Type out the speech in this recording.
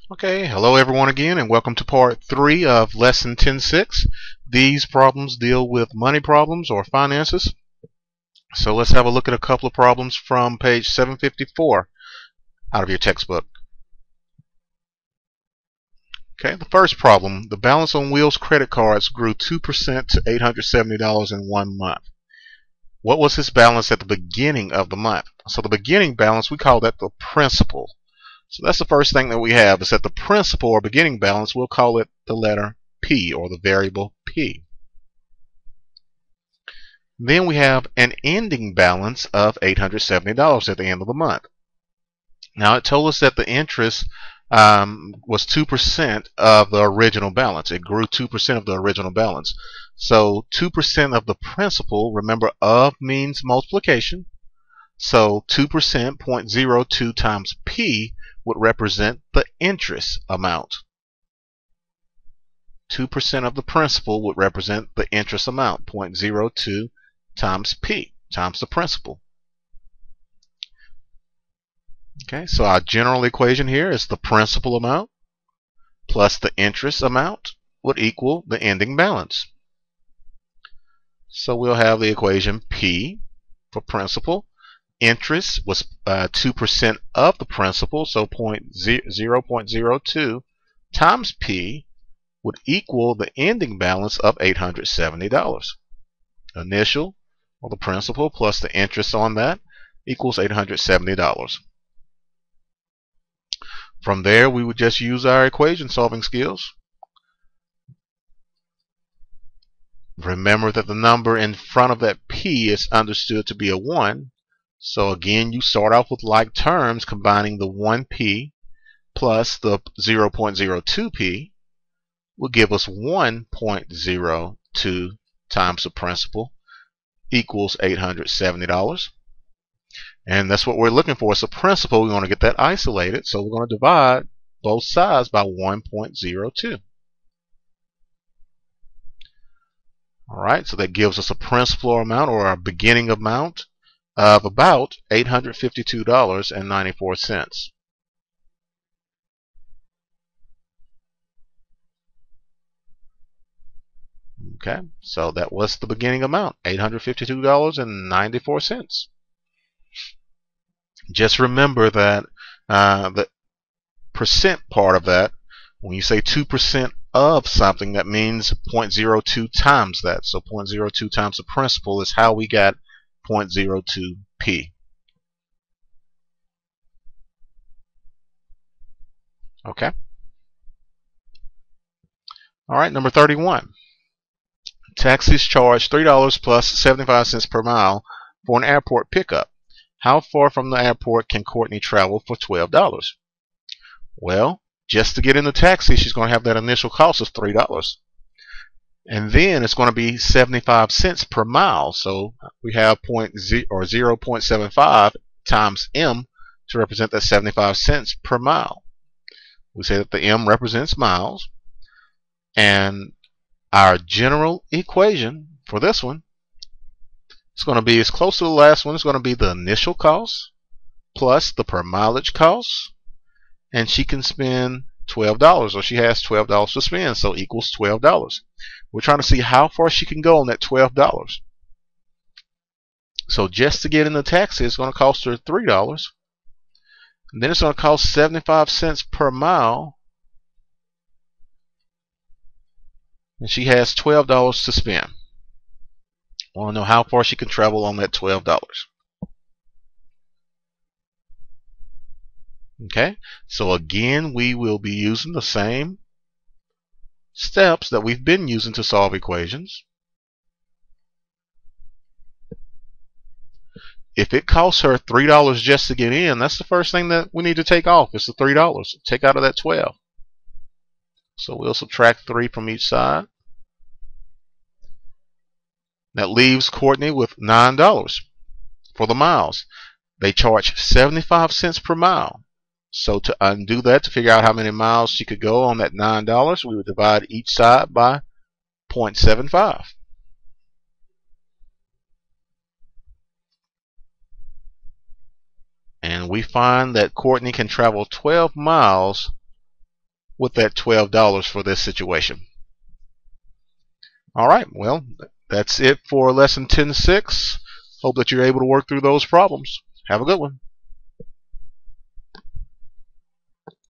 Okay, hello everyone again, and welcome to part 3 of lesson 10.6. These problems deal with money problems or finances. So let's have a look at a couple of problems from page 754 out of your textbook. Okay, the first problem, the balance on Will's credit cards grew 2% to $870 in 1 month. What was his balance at the beginning of the month? So the beginning balance, we call that the principal. So that's the first thing that we have is that the principal or beginning balance, we'll call it the letter P or the variable P. Then we have an ending balance of $870 at the end of the month. Now it told us that the interest was 2% of the original balance. It grew 2% of the original balance. So 2% of the principal, remember of means multiplication. So 2%, 0.02 times P would represent the interest amount. 2% of the principal would represent the interest amount, 0.02 times P, times the principal. Okay, so our general equation here is the principal amount plus the interest amount would equal the ending balance. So we'll have the equation P for principal. Interest was 2% of the principal, so 0.02 times P would equal the ending balance of $870. Initial, or the principal, plus the interest on that equals $870. From there, we would just use our equation solving skills. Remember that the number in front of that P is understood to be a 1. So again, you start off with like terms, combining the 1P plus the 0.02P will give us 1.02 times the principal equals $870. And that's what we're looking for. It's a principal. We want to get that isolated. So we're going to divide both sides by 1.02. All right, so that gives us a principal amount or a beginning amount of about $852.94. Okay, so that was the beginning amount, $852.94. Just remember that the percent part of that, when you say 2% of something, that means 0.02 times that. So 0.02 times the principal is how we got 0.02P. Okay. All right, number 31. Taxis charge $3 plus 75 cents per mile for an airport pickup. How far from the airport can Courtney travel for $12? Well, just to get in the taxi, she's going to have that initial cost of $3. And then it's going to be 75 cents per mile. So we have 0.75 times M to represent that 75 cents per mile. We say that the M represents miles. And our general equation for this one is going to be as close to the last one. It's going to be the initial cost plus the per mileage cost. And she can spend $12, or she has $12 to spend, so equals $12. We're trying to see how far she can go on that $12. So just to get in the taxi, it's going to cost her $3. And then it's going to cost 75 cents per mile. And she has $12 to spend. I want to know how far she can travel on that $12. Okay, so again, we will be using the same steps that we've been using to solve equations. If it costs her $3 just to get in, that's the first thing that we need to take off. It's the $3. Take out of that 12. So we'll subtract 3 from each side. That leaves Courtney with $9 for the miles. They charge 75 cents per mile. So to undo that, to figure out how many miles she could go on that $9, we would divide each side by 0.75. And we find that Courtney can travel 12 miles with that $12 for this situation. All right, well, that's it for lesson 10.6. Hope that you're able to work through those problems. Have a good one.